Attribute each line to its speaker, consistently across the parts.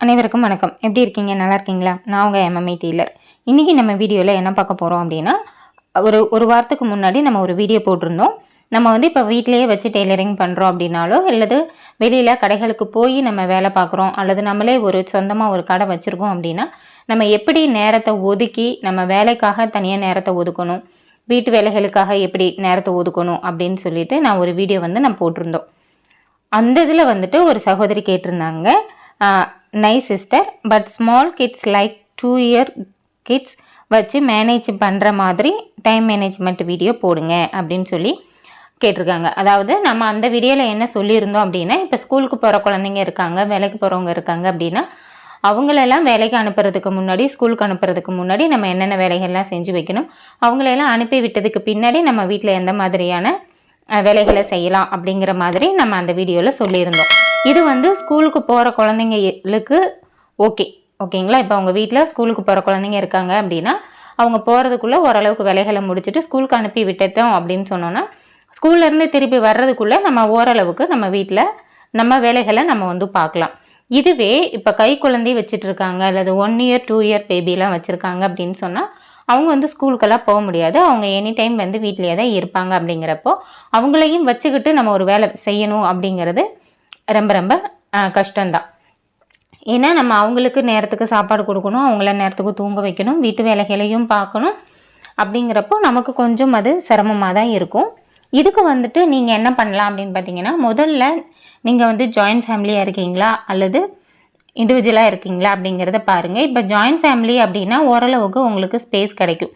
Speaker 1: அனைவருக்கும் வணக்கம். எப்படி இருக்கீங்க? நல்லா இருக்கீங்களா? நான் உங்கள் எம்எம்ஐ டெய்லர். இன்றைக்கி நம்ம வீடியோவில் என்ன பார்க்க போகிறோம் அப்படின்னா, ஒரு வாரத்துக்கு முன்னாடி நம்ம ஒரு வீடியோ போட்டிருந்தோம். நம்ம இப்போ வீட்டிலேயே வச்சு டெய்லரிங் பண்ணுறோம் அப்படின்னாலோ, அல்லது வெளியில் கடைகளுக்கு போய் நம்ம வேலை பார்க்குறோம், அல்லது நம்மளே சொந்தமாக ஒரு கடை வச்சுருக்கோம் அப்படின்னா, நம்ம எப்படி நேரத்தை ஒதுக்கி நம்ம வேலைக்காக தனியாக நேரத்தை ஒதுக்கணும், வீட்டு வேலைகளுக்காக எப்படி நேரத்தை ஒதுக்கணும் அப்படின்னு சொல்லிட்டு நான் ஒரு வீடியோ நான் போட்டிருந்தோம். அந்த இதில் ஒரு சகோதரி கேட்டிருந்தாங்க, nice sister, but small kids like 2 year kids வச்சு மேனேஜ் பண்ணுற மாதிரி டைம் மேனேஜ்மெண்ட் வீடியோ போடுங்க அப்படின்னு சொல்லி கேட்டிருக்காங்க. அதாவது நம்ம அந்த வீடியோவில் என்ன சொல்லியிருந்தோம் அப்படின்னா, இப்போ ஸ்கூலுக்கு போகிற குழந்தைங்க இருக்காங்க, வேலைக்கு போகிறவங்க இருக்காங்க அப்படின்னா, அவங்களெல்லாம் வேலைக்கு அனுப்புறதுக்கு முன்னாடி, ஸ்கூலுக்கு அனுப்புறதுக்கு முன்னாடி நம்ம என்னென்ன வேலைகள்லாம் செஞ்சு வைக்கணும், அவங்களெல்லாம் அனுப்பி விட்டதுக்கு பின்னாடி நம்ம வீட்டில் எந்த மாதிரியான வேலைகளை செய்யலாம் அப்படிங்கிற மாதிரி நம்ம அந்த வீடியோவில் சொல்லியிருந்தோம். இது ஸ்கூலுக்கு போகிற குழந்தைங்களுக்கு ஓகேங்களா. இப்போ அவங்க வீட்டில் ஸ்கூலுக்கு போகிற குழந்தைங்க இருக்காங்க அப்படின்னா, அவங்க போகிறதுக்குள்ளே ஓரளவுக்கு வேலைகளை முடிச்சுட்டு ஸ்கூலுக்கு அனுப்பி விட்டுட்டோம் அப்படின்னு சொன்னோன்னா, ஸ்கூல்லேருந்து திருப்பி வர்றதுக்குள்ளே நம்ம ஓரளவுக்கு நம்ம வீட்டில் நம்ம வேலைகளை நம்ம பார்க்கலாம். இதுவே இப்போ கை குழந்தை வச்சுட்டு இருக்காங்க, அல்லது 1 year 2 year பேபிலாம் வச்சுருக்காங்க அப்படின்னு சொன்னால், அவங்க ஸ்கூலுக்கெல்லாம் போக முடியாது. அவங்க எனி டைம் வீட்டிலேயே தான் இருப்பாங்க. அப்படிங்கிறப்போ அவங்களையும் வச்சுக்கிட்டு நம்ம ஒரு வேலை செய்யணும் அப்படிங்கிறது ரொம்ப ரொம்ப கஷ்டம்தான். ஏன்னா நம்ம அவங்களுக்கு நேரத்துக்கு சாப்பாடு கொடுக்கணும், அவங்கள நேரத்துக்கு தூங்க வைக்கணும், வீட்டு வேலைகளையும் பார்க்கணும். அப்படிங்கிறப்போ நமக்கு கொஞ்சம் அது சிரமமாக தான் இருக்கும். இதுக்கு நீங்கள் என்ன பண்ணலாம் அப்படின்னு பார்த்தீங்கன்னா, முதல்ல நீங்கள் ஜாயின்ட் ஃபேமிலியாக இருக்கீங்களா அல்லது இண்டிவிஜுவலாக இருக்கீங்களா அப்படிங்கிறத பாருங்கள். இப்போ ஜாயின்ட் ஃபேமிலி அப்படின்னா ஓரளவுக்கு உங்களுக்கு ஸ்பேஸ் கிடைக்கும்.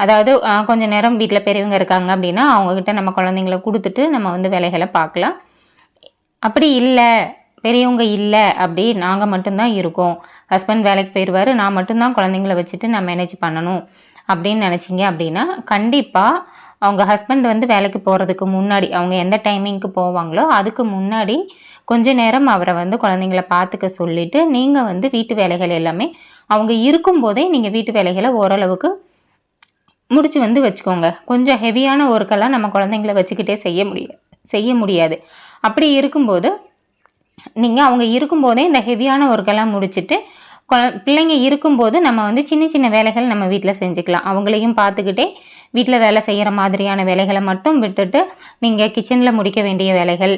Speaker 1: அதாவது கொஞ்சம் நேரம் வீட்டில் பெரியவங்க இருக்காங்க அப்படின்னா அவங்கக்கிட்ட நம்ம குழந்தைங்கள கொடுத்துட்டு நம்ம வேலைகளை பார்க்கலாம். அப்படி இல்லை, பெரியவங்க இல்லை, அப்படி நாங்கள் மட்டும்தான் இருக்கோம், ஹஸ்பண்ட் வேலைக்கு போயிடுவார், நான் மட்டும்தான் குழந்தைங்கள வச்சுட்டு நான் மேனேஜ் பண்ணணும் அப்படின்னு நினச்சிங்க அப்படின்னா, கண்டிப்பாக அவங்க ஹஸ்பண்ட் வேலைக்கு போகிறதுக்கு முன்னாடி, அவங்க எந்த டைமிங்க்கு போவாங்களோ அதுக்கு முன்னாடி கொஞ்ச நேரம் அவரை குழந்தைங்கள பார்த்துக்க சொல்லிவிட்டு, நீங்கள் வீட்டு வேலைகள் எல்லாமே அவங்க இருக்கும்போதே நீங்கள் வீட்டு வேலைகளை ஓரளவுக்கு முடிச்சு வச்சுக்கோங்க. கொஞ்சம் ஹெவியான ஒர்க்கெல்லாம் நம்ம குழந்தைங்கள வச்சுக்கிட்டே செய்ய முடியாது. அப்படி இருக்கும்போது நீங்கள் அவங்க இருக்கும்போதே இந்த ஹெவியான ஒர்க்கெல்லாம் முடிச்சுட்டு, பிள்ளைங்க இருக்கும்போது நம்ம சின்ன சின்ன வேலைகள் நம்ம வீட்டில் செஞ்சுக்கலாம். அவங்களையும் பார்த்துக்கிட்டே வீட்டில் வேலை செய்கிற மாதிரியான வேலைகளை மட்டும் விட்டுட்டு, நீங்கள் கிச்சனில் முடிக்க வேண்டிய வேலைகள்,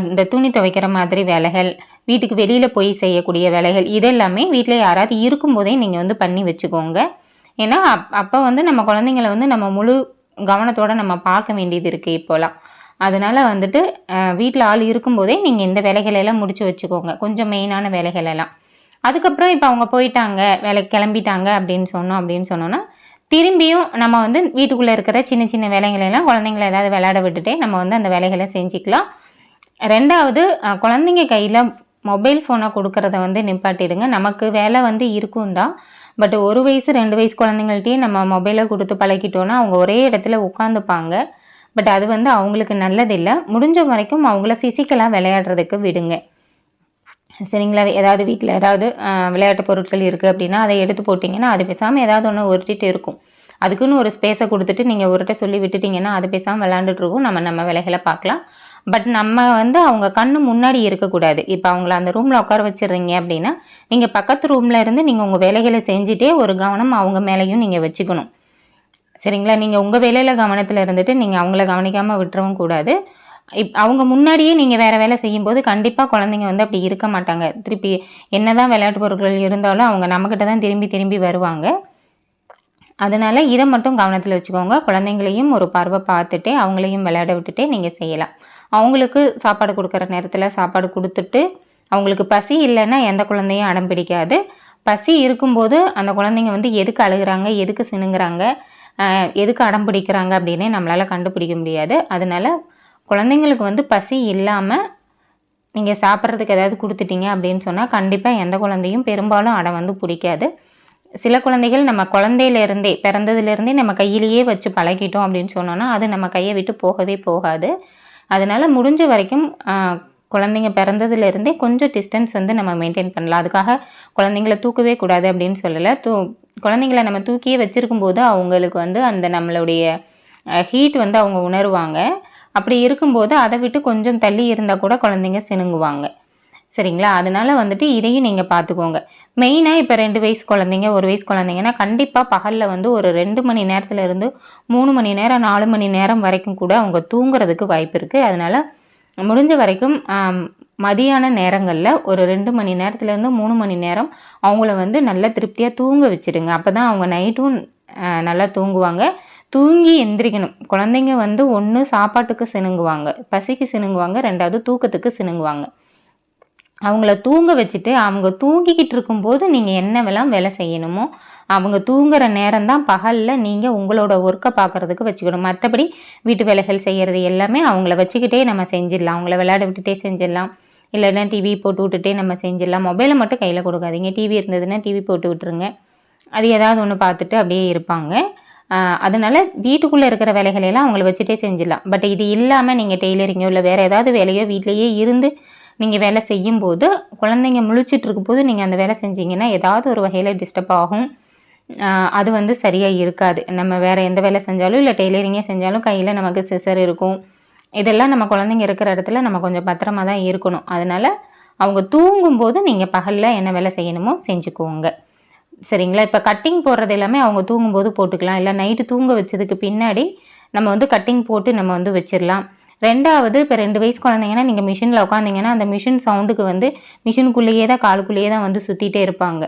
Speaker 1: இந்த துணி துவைக்கிற மாதிரி வேலைகள், வீட்டுக்கு வெளியில் போய் செய்யக்கூடிய வேலைகள், இதெல்லாமே வீட்டில் யாராவது இருக்கும்போதே நீங்கள் பண்ணி வச்சுக்கோங்க. ஏன்னா அப்போ நம்ம குழந்தைங்கள நம்ம முழு கவனத்தோடு நம்ம பார்க்க வேண்டியது இருக்குது இப்போலாம். அதனால் வீட்டில் ஆள் இருக்கும்போதே நீங்கள் இந்த வேலைகளெல்லாம் முடித்து வச்சுக்கோங்க, கொஞ்சம் மெயினான வேலைகளெல்லாம். அதுக்கப்புறம் இப்போ அவங்க போயிட்டாங்க, வேலைக்கு கிளம்பிட்டாங்க அப்படின்னு சொன்னோன்னா, திரும்பியும் நம்ம வீட்டுக்குள்ளே இருக்கிற சின்ன சின்ன வேலைகளெல்லாம் குழந்தைங்கள ஏதாவது விளையாட விட்டுட்டே நம்ம அந்த வேலைகளை செஞ்சுக்கலாம். ரெண்டாவது, குழந்தைங்க கையில் மொபைல் ஃபோனை கொடுக்கறத நிப்பாட்டிடுங்க. நமக்கு வேலை இருக்கும் தான், பட் 1 வயசு 2 வயசு குழந்தைங்கள்ட்டையும் நம்ம மொபைலை கொடுத்து பழகிட்டோன்னா அவங்க ஒரே இடத்துல உட்காந்துப்பாங்க. பட் அது அவங்களுக்கு நல்லதில்லை. முடிஞ்ச வரைக்கும் அவங்கள ஃபிசிக்கலாக விளையாடுறதுக்கு விடுங்க, சரிங்களா. ஏதாவது வீட்டில் ஏதாவது விளையாட்டு பொருட்கள் இருக்குது அப்படின்னா அதை எடுத்து போட்டிங்கன்னா அது பேசாமல் ஏதாவது ஒன்று உருட்டிட்டு இருக்கும். அதுக்குன்னு ஒரு ஸ்பேஸை கொடுத்துட்டு நீங்கள் உருட்ட சொல்லி விட்டுட்டிங்கன்னா அது பேசாமல் விளையாண்டுட்ருக்கும். நம்ம வேலைகளை பார்க்கலாம். பட் நம்ம அவங்க கண்ணு முன்னாடி இருக்கக்கூடாது. இப்போ அவங்கள அந்த ரூமில் உட்கார வச்சிடுறீங்க அப்படின்னா, நீங்கள் பக்கத்து ரூமில் இருந்து நீங்கள் உங்கள் வேலைகளை செஞ்சுட்டே ஒரு கவனம் அவங்க மேலேயும் நீங்கள் வச்சுக்கணும், சரிங்களா. நீங்கள் உங்கள் வேலையில் கவனத்தில் இருந்துட்டு நீங்கள் அவங்கள கவனிக்காமல் விட்டுறவும் கூடாது. அவங்க முன்னாடியே நீங்கள் வேறு வேலை செய்யும்போது கண்டிப்பாக குழந்தைங்க அப்படி இருக்க மாட்டாங்க. திருப்பி என்ன தான் விளையாட்டு பொருட்கள் இருந்தாலும் அவங்க நம்மக்கிட்ட தான் திரும்பி திரும்பி வருவாங்க. அதனால் இதை மட்டும் கவனத்தில் வச்சுக்கோங்க. குழந்தைங்களையும் ஒரு பார்வை பார்த்துட்டே அவங்களையும் விளையாட விட்டுட்டே நீங்கள் செய்யலாம். அவங்களுக்கு சாப்பாடு கொடுக்குற நேரத்தில் சாப்பாடு கொடுத்துட்டு, அவங்களுக்கு பசி இல்லைன்னா எந்த குழந்தையும் அடம் பிடிக்காது. பசி இருக்கும்போது அந்த குழந்தைங்க எதுக்கு அழுகிறாங்க, எதுக்கு சினுங்குறாங்க, எதுக்கு அடம் பிடிக்கிறாங்க அப்படின்னே நம்மளால் கண்டுபிடிக்க முடியாது. அதனால் குழந்தைங்களுக்கு பசி இல்லாமல் நீங்கள் சாப்பிட்றதுக்கு ஏதாவது கொடுத்துட்டீங்க அப்படின்னு சொன்னால் கண்டிப்பாக எந்த குழந்தையும் பெரும்பாலும் அடம் பிடிக்காது. சில குழந்தைகள் நம்ம குழந்தையிலேருந்தே பிறந்ததுலேருந்தே நம்ம கையிலேயே வச்சு பழகிட்டோம் அப்படின்னு சொன்னோன்னா அது நம்ம கையை விட்டு போகவே போகாது. அதனால் முடிஞ்ச வரைக்கும் குழந்தைங்க பிறந்ததுலேருந்தே கொஞ்சம் டிஸ்டன்ஸ் நம்ம மெயின்டைன் பண்ணலாம். அதுக்காக குழந்தைங்கள தூக்கவே கூடாது அப்படின்னு சொல்லலை. குழந்தைங்கள நம்ம தூக்கியே வச்சுருக்கும்போது அவங்களுக்கு அந்த நம்மளுடைய ஹீட் அவங்க உணருவாங்க. அப்படி இருக்கும்போது அதை விட்டு கொஞ்சம் தள்ளி இருந்தால் கூட குழந்தைங்க சினுங்குவாங்க. சரிங்களா? அதனால வந்துட்டு இதையும் நீங்க பார்த்துக்கோங்க. மெயினா இப்ப 2 வயசு குழந்தைங்க, 1 வயசு குழந்தைங்கன்னா, கண்டிப்பா பகல்ல வந்து ஒரு 2 மணி நேரத்துல இருந்து 3 மணி நேரம், 4 மணி நேரம் வரைக்கும் கூட அவங்க தூங்குறதுக்கு வாய்ப்பு இருக்கு. அதனால முடிஞ்ச வரைக்கும் மதியான நேரங்கள்ல ஒரு 2 மணி நேரத்துலேருந்து 3 மணி நேரம் அவங்கள வந்து நல்லா திருப்தியா தூங்க வச்சுடுங்க. அப்பதான் அவங்க நைட்டும் நல்லா தூங்குவாங்க. தூங்கி எந்திரிக்கணும். குழந்தைங்க வந்து ஒண்ணு சாப்பாட்டுக்கு சிணுங்குவாங்க, பசிக்கு சிணுங்குவாங்க, 2வது தூக்கத்துக்கு சிணுங்குவாங்க. அவங்கள தூங்க வச்சுட்டு, அவங்க தூங்கிக்கிட்டு இருக்கும்போது நீங்க என்னவெல்லாம் வேலை செய்யணுமோ, அவங்க தூங்குற நேரம் தான் பகல்ல நீங்க உங்களோட ஒர்க்க பார்க்கறதுக்கு வச்சுக்கணும். மத்தபடி வீட்டு வேலைகள் செய்யறது எல்லாமே அவங்கள வச்சுக்கிட்டே நம்ம செஞ்சிடலாம். அவங்கள விளையாட விட்டுட்டே செஞ்சிடலாம். இல்லைன்னா டிவி போட்டு விட்டுட்டே நம்ம செஞ்சிடலாம். மொபைல மட்டும் கையில கொடுக்காதீங்க. டிவி இருந்ததுன்னா டிவி போட்டு விட்டுருங்க. அது ஏதாவது ஒண்ணு பார்த்துட்டு அப்படியே இருப்பாங்க. அ அதனால வீட்டுக்குள்ள இருக்கிற வேலைகளை எல்லாம் அவங்கள வச்சுட்டே செஞ்சிடலாம். பட் இது இல்லாம நீங்க டெய்லரிங்கோ, இல்ல வேற ஏதாவது வேலையோ வீட்லயே இருந்து நீங்க வேலை செய்யும்போது, குழந்தைங்க முழிச்சிட்டு இருக்கும்போது நீங்க அந்த வேலை செஞ்சீங்கன்னா, ஏதாவது ஒரு வகையில டிஸ்டர்ப் ஆகும். அ அது வந்து சரியா இருக்காது. நம்ம வேற எந்த வேலை செஞ்சாலும், இல்ல டெய்லரிங்கே செஞ்சாலும் கையில நமக்கு சிசர் இருக்கும். இதெல்லாம் நம்ம குழந்தைங்க இருக்கிற இடத்துல நம்ம கொஞ்சம் பத்திரமா தான் இருக்கணும். அதனால அவங்க தூங்கும்போது நீங்க பகல்ல என்ன வேலை செய்யணுமோ செஞ்சுக்கோங்க. சரிங்களா? இப்ப கட்டிங் போடுறது எல்லாமே அவங்க தூங்கும்போது போட்டுக்கலாம். இல்ல நைட்டு தூங்க வச்சதுக்கு பின்னாடி நம்ம வந்து கட்டிங் போட்டு நம்ம வந்து வச்சிரலாம். 2வது இப்ப 2 வயசு குழந்தைங்கன்னா, நீங்க மிஷின்ல உட்காந்தீங்கன்னா, அந்த மிஷின் சவுண்டுக்கு வந்து மிஷினுக்குள்ளேயே தான் காலுக்குள்ளேயே தான் வந்து சுத்திட்டே இருப்பாங்க.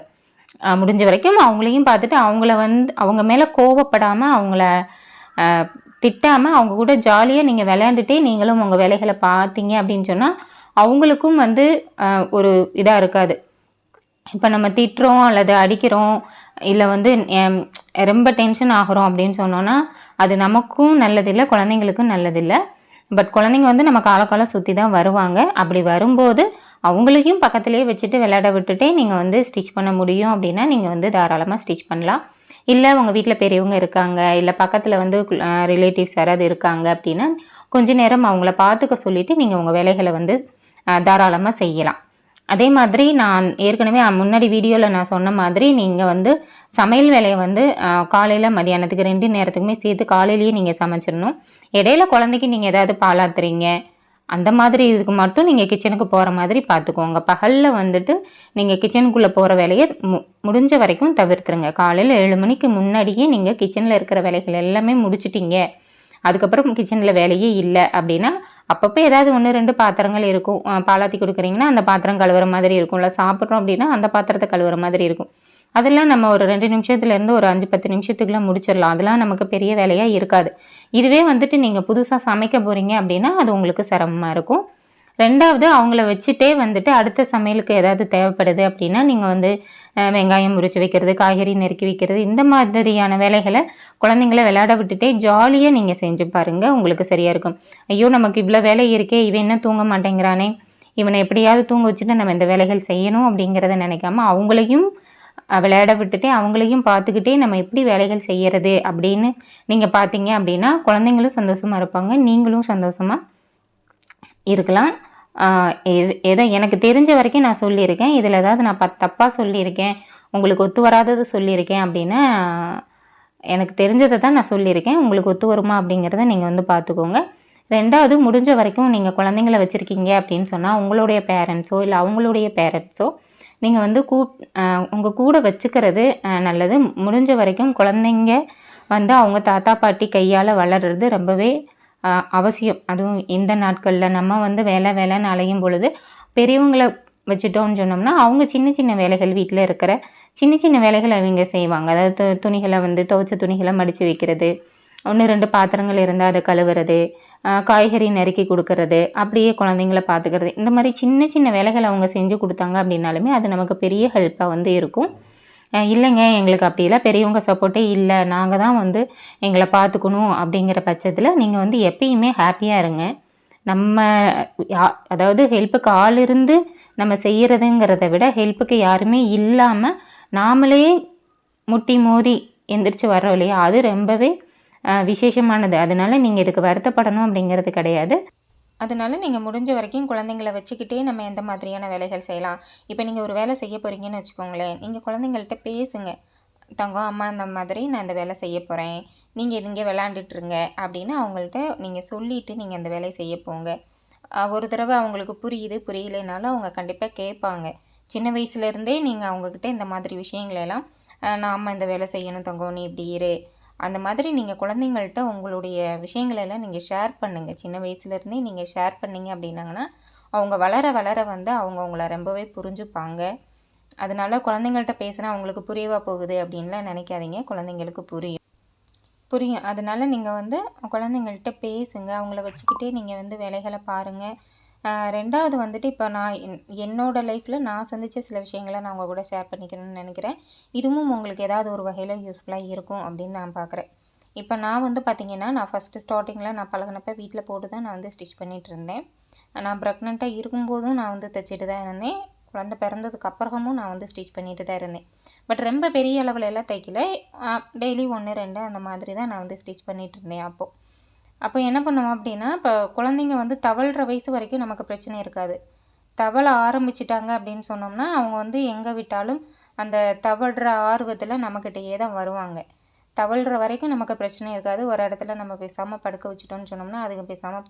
Speaker 1: முடிஞ்ச வரைக்கும் அவங்களையும் பார்த்துட்டு, அவங்கள வந்து அவங்க மேல கோவப்படாம, அவங்கள அ திட்டாம, அவங்க கூட ஜாலியா நீங்க விளையாண்டுட்டே நீங்களும் உங்க வேலைகள பார்த்தீங்க அப்படின்னு சொன்னா, அவங்களுக்கும் வந்து அ ஒரு இதா இருக்காது. இப்ப நம்ம திட்டுறோம் அல்லது அடிக்கிறோம், இல்ல வந்து ரொம்ப டென்ஷன் ஆகுறோம் அப்படின்னு சொன்னோம்னா, அது நமக்கும் நல்லதில்ல, குழந்தைங்களுக்கும் நல்லதில்ல. பட் குழந்தைங்க வந்து நம்ம காலம் சுத்தி தான் வருவாங்க. அப்படி வரும்போது, அவங்களையும் பக்கத்திலேயே வச்சுட்டு விளையாட விட்டுட்டே நீங்க வந்து ஸ்டிச் பண்ண முடியும் அப்படின்னா, நீங்க வந்து தாராளமா ஸ்டிச் பண்ணலாம். இல்ல உங்க வீட்ல பெரியவங்க இருக்காங்க, இல்ல பக்கத்துல வந்து ரிலேட்டிவ்ஸ் யாராவது இருக்காங்க அப்படின்னா, கொஞ்ச நேரம் அவங்கள பார்த்துக்க சொல்லிட்டு, நீங்க உங்க வேலைகள வந்து தாராளமா செய்யலாம். அதே மாதிரி நான் ஏற்கனவே முன்னாடி வீடியோல நான் சொன்ன மாதிரி, நீங்க வந்து சமையல் வேலைய வந்து காலையில, மதியானத்துக்கு 2 நேரத்துக்குமே சேர்த்து காலையிலேயே நீங்க சமைச்சிரணும். இடையில குழந்தைக்கு நீங்க ஏதாவது பாலாத்துறீங்க, அந்த மாதிரி இதுக்கு மட்டும் நீங்க கிச்சனுக்கு போற மாதிரி பார்த்துக்கோங்க. பகல்ல வந்துட்டு நீங்க கிச்சனுக்குள்ள போற வேலைய முடிஞ்ச வரைக்கும் தவிர்த்துருங்க. காலையில 7 மணிக்கு முன்னாடியே நீங்க கிச்சன்ல இருக்கிற வேலைகள் எல்லாமே முடிச்சுட்டீங்க. அதுக்கப்புறம் கிச்சன்ல வேலையே இல்ல அப்படின்னா, அப்பப்போ ஏதாவது 1, 2 பாத்திரங்கள் இருக்கும். பாலாத்தி குடுக்குறீங்கன்னா, அந்த பாத்திரம் கழுவுற மாதிரி இருக்கும். இல்ல சாப்பிட்றோம் அப்படின்னா, அந்த பாத்திரத்த கழுவுற மாதிரி இருக்கும். அதெல்லாம் நம்ம ஒரு 2 நிமிஷத்துலேருந்து ஒரு 5, 10 நிமிஷத்துக்குள்ள முடிச்சிடலாம். அதெல்லாம் நமக்கு பெரிய வேலையா இருக்காது. இதுவே வந்துட்டு நீங்க புதுசா சமைக்க போறீங்க அப்படின்னா, அது உங்களுக்கு சிரமமா இருக்கும். 2வது அவங்கள வச்சுட்டே வந்துட்டு அடுத்த சமையலுக்கு ஏதாவது தேவைப்படுது அப்படின்னா, நீங்க வந்து வெங்காயம் உரிச்சு வைக்கிறது, காய்கறி நறுக்கி வைக்கிறது, இந்த மாதிரியான வேலைகள குழந்தைங்கள விளையாட விட்டுட்டே ஜாலியா நீங்க செஞ்சு பாருங்க. உங்களுக்கு சரியா இருக்கும். ஐயோ! நமக்கு இவ்ளோ வேலை இருக்கே! இவன் என்ன தூங்க மாட்டேங்கிறானே! இவன எப்படியாவது தூங்க வச்சுட்டு நம்ம இந்த வேலைகள் செய்யணும் அப்படிங்கிறத நினைக்காம, அவங்களையும் விளையாட விட்டுட்டே, அவங்களையும் பார்த்துக்கிட்டே நம்ம எப்படி வேலைகள் செய்யறது அப்படின்னு நீங்க பார்த்தீங்க அப்படின்னா, குழந்தைங்களும் சந்தோஷமா இருப்பாங்க. நீங்களும் சந்தோஷமா இருக்கலாம். ஆ ஏதோ எனக்கு தெரிஞ்ச வரைக்கும் நான் சொல்லியிருக்கேன். இதில ஏதாவது நான் தப்பா சொல்லியிருக்கேன், உங்களுக்கு ஒத்து வராதது சொல்லியிருக்கேன் அப்படின்னா, எனக்கு தெரிஞ்சத தான் நான் சொல்லியிருக்கேன். உங்களுக்கு ஒத்து வருமா அப்படிங்கிறத நீங்க வந்து பார்த்துக்கோங்க. 2வது முடிஞ்ச வரைக்கும் நீங்க குழந்தைங்கள வச்சிருக்கீங்க அப்படின்னு சொன்னா, உங்களுடைய பேரண்ட்ஸோ, இல்ல அவங்களுடைய பேரண்ட்ஸோ நீங்க வந்து உங்க கூட வச்சுக்கிறது நல்லது. முடிஞ்ச வரைக்கும் குழந்தைங்க வந்து அவங்க தாத்தா, பாட்டி கையால வளர்றது ரொம்பவே அ அவசியம். அதுவும் இந்த நாட்கள்ல நம்ம வந்து வேலை வேலைன்னு அலையும் பொழுது, பெரியவங்கள வச்சுட்டோம்னு சொன்னோம்னா, அவங்க சின்ன சின்ன வேலைகள் வீட்ல இருக்கிற சின்ன சின்ன வேலைகள் அவிங்க செய்வாங்க. அதாவது துணிகள வந்து துவைச்ச துணிகள மடிச்சு வைக்கிறது, 1, 2 பாத்திரங்கள் இருந்தா அத கழுவுறது, காய்கறி நறுக்கி குடுக்கறது, அப்படியே குழந்தைங்கள பார்த்துக்கிறது. இந்த மாரி சின்ன சின்ன வேலைகள் அவங்க செஞ்சு குடுத்தாங்க அப்படின்னாலுமே, அது நமக்கு பெரிய ஹெல்ப்பா வந்து இருக்கும். இல்லைங்க எங்களுக்கு அப்படிலாம் பெரியவங்க சப்போர்ட்டே இல்ல. நாங்க தான் வந்து எங்கள பார்த்துக்கணும் அப்படிங்கிற பட்சத்தில, நீங்க வந்து எப்பயுமே ஹேப்பியா இருங்க. நம்ம யா அதாவது ஹெல்ப்புக்கு ஆள் இருந்து நம்ம செய்யறதுங்கிறத விட, ஹெல்ப்புக்கு யாருமே இல்லாம, நாமளே முட்டி மோதி எந்திரிச்சு வர்றோம் இல்லையா? அது ரொம்பவே விசேஷமானது. அதனால நீங்க இதுக்கு வருத்தப்படணும் அப்படிங்கிறது கிடையாது. அதனால நீங்க முடிஞ்ச வரைக்கும் குழந்தைங்கள வச்சுக்கிட்டே நம்ம எந்த மாதிரியான வேலைகள் செய்யலாம். இப்ப நீங்க ஒரு வேலை செய்ய போறீங்கன்னு வச்சுக்கோங்களேன். நீங்க குழந்தைங்கள்ட்ட பேசுங்க. "தங்கம், அம்மா இந்த மாதிரி நான் இந்த வேலை செய்ய போறேன். நீங்க இங்க விளையாண்டுட்டு இருங்க" அப்படின்னு அவங்கள்ட்ட நீங்க சொல்லிட்டு நீங்க அந்த வேலைய செய்ய போங்க. ஒரு தடவை அவங்களுக்கு புரியுது புரியலைனாலும் அவங்க கண்டிப்பாக கேட்பாங்க. சின்ன வயசுலேருந்தே நீங்கள் அவங்கக்கிட்ட இந்த மாதிரி விஷயங்களெல்லாம் நாம் இந்த வேலை செய்யணும் தங்கம், நீ இப்படி இரு, அந்த மாதிரி நீங்கள் குழந்தைங்கள்ட்ட உங்களுடைய விஷயங்களெல்லாம் நீங்கள் ஷேர் பண்ணுங்கள். சின்ன வயசுலேருந்தே நீங்கள் ஷேர் பண்ணிங்க அப்படின்னாங்கன்னா அவங்க வளர வளர வந்து அவங்க உங்களை ரொம்பவே புரிஞ்சுப்பாங்க. அதனால குழந்தைங்கள்ட்ட பேசினா அவங்களுக்கு புரியவா போகுது அப்படின்லாம் நினைக்காதீங்க. குழந்தைங்களுக்கு புரியும். அதனால நீங்கள் வந்து குழந்தைங்கள்ட்ட பேசுங்க. அவங்கள வச்சுக்கிட்டே நீங்கள் வந்து வேலைகளை பாருங்கள். 2வது வந்துட்டு இப்போ நான் என்னோட லைஃப்பில் நான் சந்தித்த சில விஷயங்களை நான் உங்கள் கூட ஷேர் பண்ணிக்கணும்னு நினைக்கிறேன். இதுவும் உங்களுக்கு ஏதாவது ஒரு வகையில் யூஸ்ஃபுல்லாக இருக்கும் அப்படின்னு நான் பார்க்குறேன். இப்போ நான் வந்து பார்த்திங்கன்னா, நான் ஃபஸ்ட்டு ஸ்டார்டிங்கில் நான் பழகுனப்ப வீட்டில் போட்டு தான் நான் வந்து ஸ்டிச் பண்ணிகிட்டு இருந்தேன். நான் ப்ரெக்னெண்ட்டாக இருக்கும்போதும் நான் வந்து தைச்சிட்டு தான் இருந்தேன். குழந்தை பிறந்ததுக்கு அப்புறமும் நான் வந்து ஸ்டிச் பண்ணிட்டு தான் இருந்தேன். பட் ரொம்ப பெரிய அளவில் எல்லாம் தைக்கல. டெய்லி 1, 2 அந்த மாதிரி தான் நான் வந்து ஸ்டிச் பண்ணிகிட்டு இருந்தேன் அப்போது. அப்போ என்ன பண்ணுவோம் அப்படின்னா, இப்போ குழந்தைங்க வந்து தவழ்கிற வயசு வரைக்கும் நமக்கு பிரச்சனை இருக்காது. தவழ ஆரம்பிச்சிட்டாங்க அப்படின்னு சொன்னோம்னா, அவங்க வந்து எங்கே விட்டாலும் அந்த தவழ்கிற ஆர்வத்தில் நம்மக்கிட்டேயே தான் வருவாங்க. தவழ்கிற வரைக்கும் நமக்கு பிரச்சனை இருக்காது. ஒரு இடத்துல நம்ம பேசாமல் படுக்க வச்சுட்டோம்னு சொன்னோம்னா, அதுங்க பேசாமல்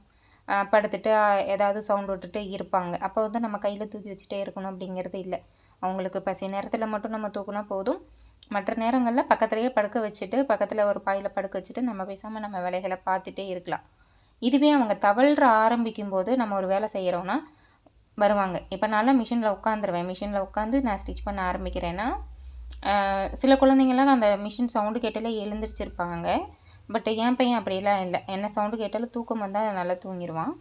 Speaker 1: படுத்துட்டு ஏதாவது சவுண்ட் விட்டுட்டு இருப்பாங்க. அப்போ வந்து நம்ம கையில் தூக்கி வச்சுட்டே இருக்கணும் அப்படிங்கிறது இல்லை. அவங்களுக்கு பசி நேரத்தில் மட்டும் நம்ம தூக்குனா போதும். மற்ற நேரங்களில் பக்கத்துலேயே படுக்க வச்சுட்டு, பக்கத்தில் ஒரு பாயில் படுக்க வச்சுட்டு நம்ம பேசாமல் நம்ம வேலைகளை பார்த்துட்டே இருக்கலாம். இதுவே அவங்க தவழ்கிற ஆரம்பிக்கும்போது நம்ம ஒரு வேலை செய்கிறோன்னா வருவாங்க. இப்போ நான்லாம் மிஷினில் உட்காந்துருவேன். மிஷினில் உட்காந்து நான் ஸ்டிச் பண்ண ஆரம்பிக்கிறேன்னா, சில குழந்தைங்கள்லாம் அந்த மிஷின் சவுண்டு கேட்டாலே எழுந்திரிச்சிருப்பாங்க. பட் என் பையன் அப்படிலாம் இல்லை. என்ன சவுண்டு கேட்டாலும் தூக்கம் வந்தால் நல்லா தூங்கிடுவான்.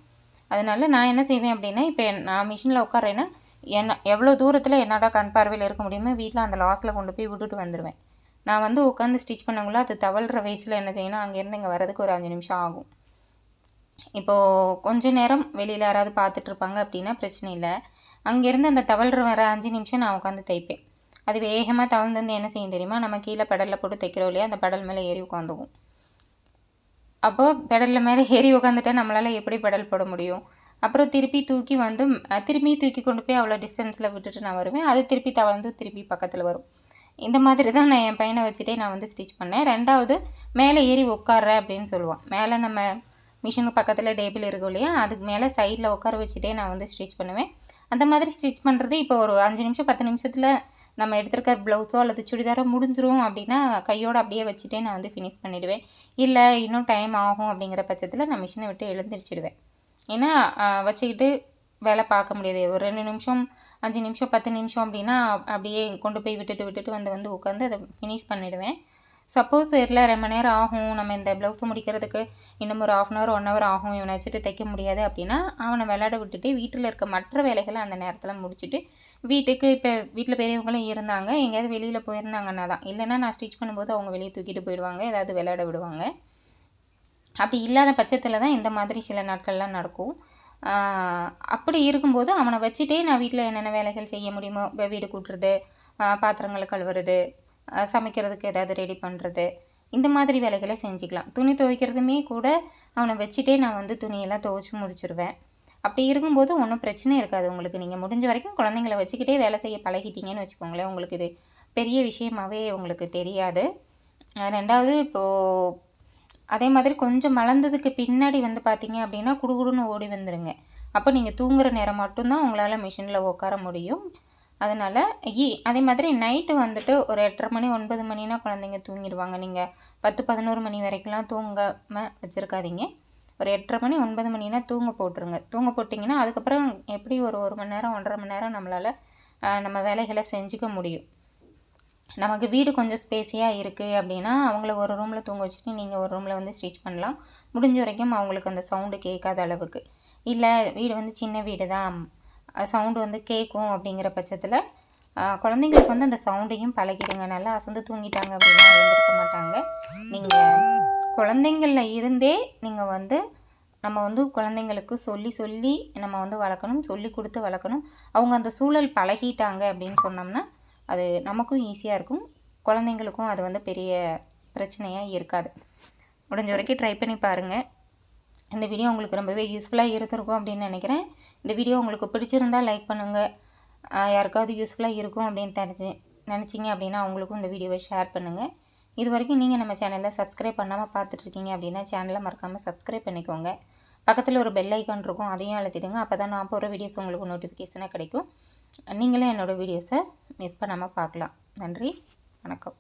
Speaker 1: அதனால நான் என்ன செய்வேன் அப்படின்னா, இப்போ நான் மிஷினில் உட்கார்றேன்னா எவ்வளோ தூரத்தில் என்னோட கண் பார்வையில் இருக்க முடியுமோ வீட்டில் அந்த லாஸ்ட்டில் கொண்டு போய் விட்டுட்டு வந்துடுவேன். நான் வந்து உட்காந்து ஸ்டிச் பண்ணக்குள்ள அது தவழ்கிற வயசில் என்ன செய்யணும், அங்கேருந்து இங்கே வரதுக்கு ஒரு 5 நிமிஷம் ஆகும். இப்போது கொஞ்ச நேரம் வெளியில் யாராவது பார்த்துட்ருப்பாங்க அப்படின்னா பிரச்சனை இல்லை. அங்கேருந்து அந்த தவழ்கிற வர 5 நிமிஷம் நான் உட்காந்து தைப்பேன். அது வேகமாக தவழ்ந்து வந்து என்ன செய்யும் தெரியுமா, நம்ம கீழே பெடலில் போட்டு தைக்கிறோம் இல்லையா, அந்த பெடல் மேலே ஏறி உட்காந்துக்கும். அப்போது பெடலில் மேலே ஏறி உட்காந்துட்டா நம்மளால் எப்படி பெடல் போட முடியும்? அப்புறம் திருப்பி தூக்கி வந்து திரும்பி தூக்கி கொண்டு போய் அவ்வளோ டிஸ்டன்ஸில் விட்டுட்டு நான் வருவேன். அது திருப்பி தவழ்ந்து திருப்பி பக்கத்தில் வரும். இந்த மாதிரி தான் நான் என் பையனை வச்சுட்டே நான் வந்து ஸ்டிச் பண்ணேன். 2வது மேலே ஏறி உட்கார்றேன் அப்படின்னு சொல்லுவான். மேலே நம்ம மிஷினுக்கு பக்கத்தில் டேபிள் இருக்கும் இல்லையா, அதுக்கு மேலே சைடில் உட்கார வச்சுட்டே நான் வந்து ஸ்டிச் பண்ணுவேன். அந்த மாதிரி ஸ்டிச் பண்ணுறது இப்போ ஒரு 5 நிமிஷம் 10 நிமிஷத்தில் நம்ம எடுத்துருக்க ப்ளவுஸோ அல்லது சுடிதாரோ முடிஞ்சிரும் அப்படின்னா கையோடு அப்படியே வச்சுட்டே நான் வந்து ஃபினிஷ் பண்ணிவிடுவேன். இல்லை இன்னும் டைம் ஆகும் அப்படிங்கிற பட்சத்தில் நான் மிஷினை விட்டு எழுந்திரிச்சிடுவேன். ஏன்னா வச்சுக்கிட்டு வேலை பார்க்க முடியாது. ஒரு 2 நிமிஷம் 5 நிமிஷம் 10 நிமிஷம் அப்படின்னா அப்படியே கொண்டு போய் விட்டுட்டு வந்து உட்காந்து அதை ஃபினிஷ் பண்ணிவிடுவேன். சப்போஸ் இல்லை ரொம்ப நேரம் ஆகும், நம்ம இந்த ப்ளவுஸை முடிக்கிறதுக்கு இன்னும் ஒரு 1/2 hour 1 hour ஆகும், இவனை வச்சுட்டு தைக்க முடியாது அப்படின்னா அவனை விளையாட விட்டுட்டு வீட்டில் இருக்க மற்ற வேலைகளை அந்த நேரத்தில் முடிச்சுட்டு வீட்டுக்கு இப்போ வீட்டில் பெரியவங்களும் இருந்தாங்க, எங்கேயாவது வெளியில் போயிருந்தாங்கன்னா தான். இல்லைன்னா நான் ஸ்டிச் பண்ணும்போது அவங்க வெளியே தூக்கிட்டு போயிடுவாங்க, ஏதாவது விளையாட விடுவாங்க. அப்படி இல்லாத பட்சத்தில் தான் இந்த மாதிரி சில நாட்கள்லாம் நடக்கும். அப்படி இருக்கும்போது அவனை வச்சுட்டே நான் வீட்டில் என்னென்ன வேலைகள் செய்ய முடியுமோ, வீடு கூட்டுறது, பாத்திரங்களை கழுவுறது, சமைக்கிறதுக்கு ஏதாவது ரெடி பண்ணுறது, இந்த மாதிரி வேலைகளை செஞ்சுக்கலாம். துணி துவைக்கிறதுமே கூட அவனை வச்சுட்டே நான் வந்து துணியெல்லாம் துவைச்சி முடிச்சிடுவேன். அப்படி இருக்கும்போது ஒன்றும் பிரச்சனை இருக்காது உங்களுக்கு. நீங்கள் முடிஞ்ச வரைக்கும் குழந்தைங்கள வச்சுக்கிட்டே வேலை செய்ய பழகிட்டீங்கன்னு வச்சுக்கோங்களேன், உங்களுக்கு இது பெரிய விஷயமாகவே உங்களுக்கு தெரியாது. 2வது இப்போது அதே மாதிரி கொஞ்சம் வளர்ந்ததுக்கு பின்னாடி வந்து பார்த்தீங்க அப்படின்னா குடுகுடுன்னு ஓடி வந்துடுங்க. அப்போ நீங்கள் தூங்குகிற நேரம் மட்டும்தான் உங்களால் மிஷினில் உட்கார முடியும். அதனால் அதே மாதிரி நைட்டு வந்துட்டு ஒரு 8:30 மணி 9 மணினா குழந்தைங்க தூங்கிடுவாங்க. நீங்கள் 10 11 மணி வரைக்கும்லாம் தூங்காமல் வச்சுருக்காதீங்க. ஒரு 8:30 மணி 9 மணினா தூங்க போட்டுருங்க. தூங்க போட்டிங்கன்னா அதுக்கப்புறம் எப்படி ஒரு 1 மணி நேரம் 1.5 மணி நேரம் நம்மளால் நம்ம வேலைகளை செஞ்சுக்க முடியும். நமக்கு வீடு கொஞ்சம் ஸ்பேஸியாக இருக்குது அப்படின்னா அவங்கள ஒரு ரூமில் தூங்க வச்சுட்டு நீங்கள் ஒரு ரூமில் வந்து ஸ்டிச் பண்ணலாம். முடிஞ்ச வரைக்கும் அவங்களுக்கு அந்த சவுண்டு கேட்காத அளவுக்கு. இல்லை வீடு வந்து சின்ன வீடு தான், சவுண்டு வந்து கேட்கும் அப்படிங்கிற பட்சத்தில் குழந்தைங்களுக்கு வந்து அந்த சவுண்டையும் பழகிடுங்க. நல்லா அசந்து தூங்கிட்டாங்க அப்படின்னா எழுந்திருக்க மாட்டாங்க. நீங்கள் குழந்தைங்களில் இருந்தே நீங்கள் வந்து நம்ம வந்து குழந்தைங்களுக்கு சொல்லி நம்ம வந்து வளர்க்கணும், சொல்லி கொடுத்து வளர்க்கணும். அவங்க அந்த சூழல் பழகிட்டாங்க அப்படின்னு சொன்னோம்னா அது நமக்கும் ஈஸியாக இருக்கும், குழந்தைங்களுக்கும் அது வந்து பெரிய பிரச்சனையாக இருக்காது. முடிஞ்ச வரைக்கும் ட்ரை பண்ணி பாருங்கள். இந்த வீடியோ உங்களுக்கு ரொம்பவே யூஸ்ஃபுல்லாக இருந்திருக்கும் அப்படின்னு நினைக்கிறேன். இந்த வீடியோ உங்களுக்கு பிடிச்சிருந்தால் லைக் பண்ணுங்கள். யாருக்காவது யூஸ்ஃபுல்லாக இருக்கும் அப்படின்னு நினச்சிங்க அப்படின்னா அவங்களுக்கும் இந்த வீடியோவை ஷேர் பண்ணுங்கள். இது வரைக்கும் நீங்கள் நம்ம சேனலில் சப்ஸ்கிரைப் பண்ணாமல் பார்த்துட்ருக்கீங்க அப்படின்னா சேனலை மறக்காமல் சப்ஸ்கிரைப் பண்ணிக்கோங்க. பக்கத்தில் ஒரு பெல் ஐக்கான் இருக்கும், அதையும் அழுத்திடுங்க. அப்போ தான் நான் போகிற வீடியோஸ் உங்களுக்கு நோட்டிஃபிகேஷனாக கிடைக்கும். நீங்களும் என்னோடய வீடியோஸை மிஸ் பண்ணாமல் பார்க்கலாம். நன்றி, வணக்கம்.